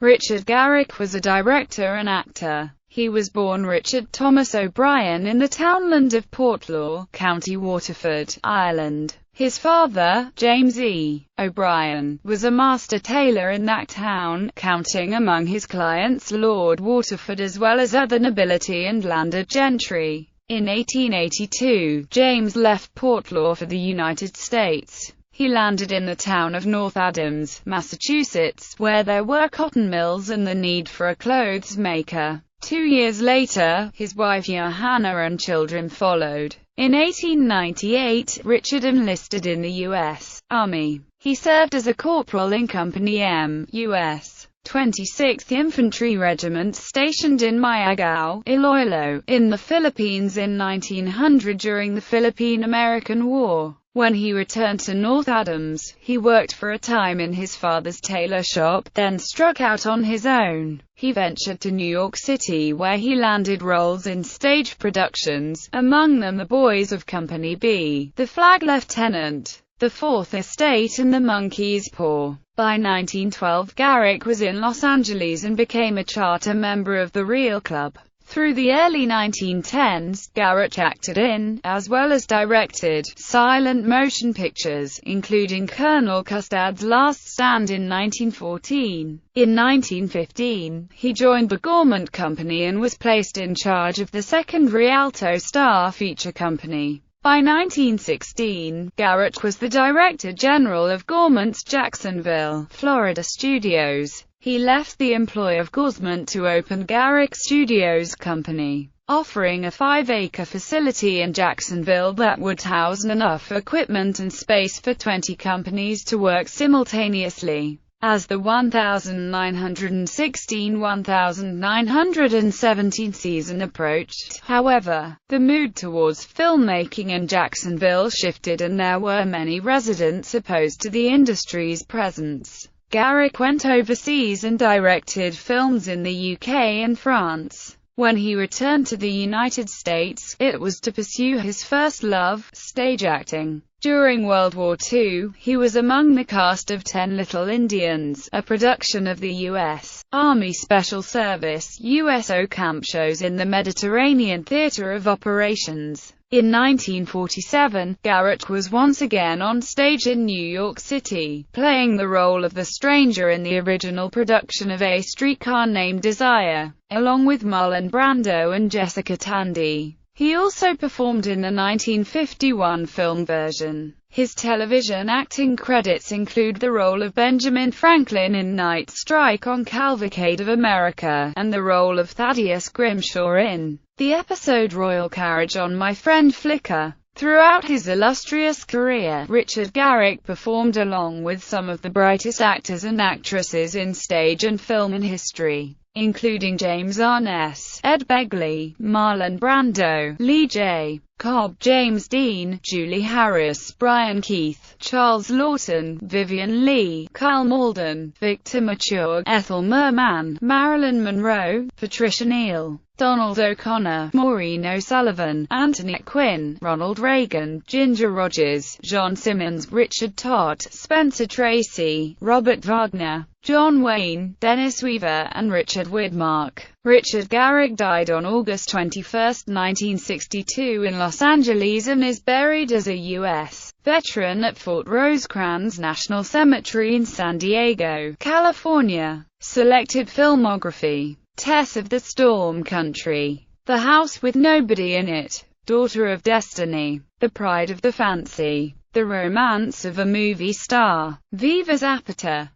Richard Garrick was a director and actor. He was born Richard Thomas O'Brien in the townland of Portlaw, County Waterford, Ireland. His father, James E. O'Brien, was a master tailor in that town, counting among his clients Lord Waterford as well as other nobility and landed gentry. In 1882, James left Portlaw for the United States. He landed in the town of North Adams, Massachusetts, where there were cotton mills and the need for a clothes maker. 2 years later, his wife Johanna and children followed. In 1898, Richard enlisted in the U.S. Army. He served as a corporal in Company M, U.S. 26th Infantry Regiment stationed in Mayagao, Iloilo, in the Philippines in 1900 during the Philippine-American War. When he returned to North Adams, he worked for a time in his father's tailor shop, then struck out on his own. He ventured to New York City where he landed roles in stage productions, among them The Boys of Company B, The Flag Lieutenant, The Fourth Estate and The Monkey's Paw. By 1912, Garrick was in Los Angeles and became a charter member of the Real Club. Through the early 1910s, Garrick acted in, as well as directed, silent motion pictures, including Colonel Custard's Last Stand in 1914. In 1915, he joined the Gaumont Company and was placed in charge of the 2nd Rialto Star Feature Company. By 1916, Garrick was the Director General of Gaumont's Jacksonville, Florida studios. He left the employ of Gaumont to open Garrick Studios Company, offering a 5-acre facility in Jacksonville that would house enough equipment and space for 20 companies to work simultaneously. As the 1916-1917 season approached, however, the mood towards filmmaking in Jacksonville shifted and there were many residents opposed to the industry's presence. Garrick went overseas and directed films in the UK and France. When he returned to the United States, it was to pursue his first love, stage acting. During World War II, he was among the cast of 10 Little Indians, a production of the U.S. Army Special Service USO camp shows in the Mediterranean Theater of Operations. In 1947, Garrick was once again on stage in New York City, playing the role of the stranger in the original production of A Streetcar Named Desire, along with Marlon Brando and Jessica Tandy. He also performed in the 1951 film version. His television acting credits include the role of Benjamin Franklin in Night Strike on Cavalcade of America, and the role of Thaddeus Grimshaw in the episode Royal Carriage on My Friend Flicker. Throughout his illustrious career, Richard Garrick performed along with some of the brightest actors and actresses in stage and film in history, including James Arness, Ed Begley, Marlon Brando, Lee J. Cobb, James Dean, Julie Harris, Brian Keith, Charles Lawton, Vivian Lee, Kyle Malden, Victor Mature, Ethel Merman, Marilyn Monroe, Patricia Neal, Donald O'Connor, Maureen O'Sullivan, Anthony Quinn, Ronald Reagan, Ginger Rogers, John Simmons, Richard Todd, Spencer Tracy, Robert Wagner, John Wayne, Dennis Weaver, and Richard Widmark. Richard Garrick died on August 21, 1962 in Los Angeles and is buried as a U.S. veteran at Fort Rosecrans National Cemetery in San Diego, California. Selected filmography: Tess of the Storm Country, The House with Nobody in It, Daughter of Destiny, The Pride of the Fancy, The Romance of a Movie Star, Viva Zapata.